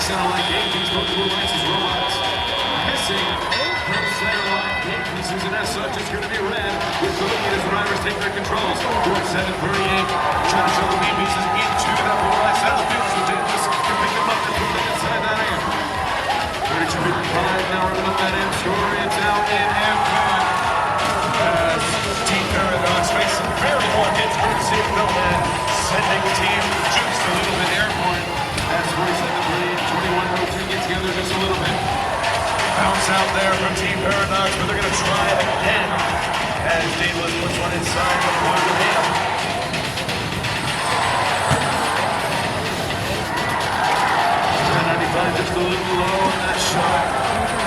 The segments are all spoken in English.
center line game piece, both Blue Alliance's robots missing from center line game pieces, and as such, it's going to be red with the lead as the Riders take their controls. 47-38, trying to show the game pieces into the Blue Alliance outfield, so Daedalus can pick them up and put them inside that end. 32-55, now we're going to let in score. It's out in halftime. As Team Patribots face some very hard hits courtesy of NOMAD, sending the team just a little bit airborne. As 47-3, 21-02 get together just a little bit. Bounce out there from Team Patribots, but they're going to try it again as Daedalus puts one inside with one in hand. 95 just a little low on that shot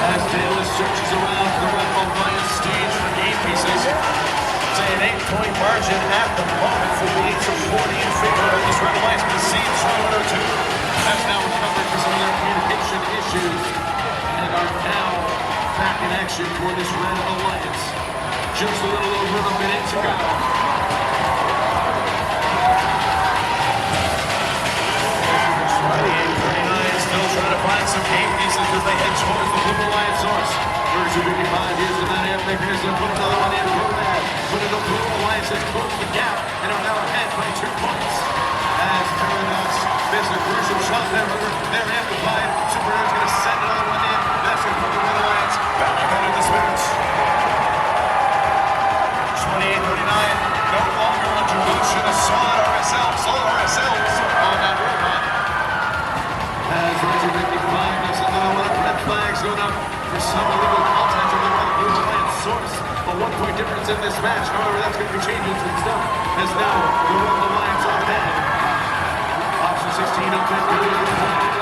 as Daedalus searches around the Red Alliance stage for game pieces. It's an 8-point margin at the moment for the 8-40 in favor of this Red Alliance, but it seems 202 has now recovered for some of their communication issues and are now back in action for this Red Alliance. Just a little over a minute to go. 28-39, still trying to find some game pieces as they head towards the Blue Alliance source. 32-55, here's the man after here's going to put another one in. NOMAD, put it up Blue Alliance has closed the gap and are now ahead by 2 points. As Patribots miss a crucial shot there, they're amplified. SuperNURDs going to send another one in. That's going to put the Red Alliance back ahead of the Spirits. 28-39, no longer under motion. A solid RSLs on that robot. As 32-55 makes another one of red flags going up for some illegal contact on the Blue Alliance source. A 1-point difference in this match. However, that's going to be changing some stuff as now the Red Alliance are ahead. Option 16 up there.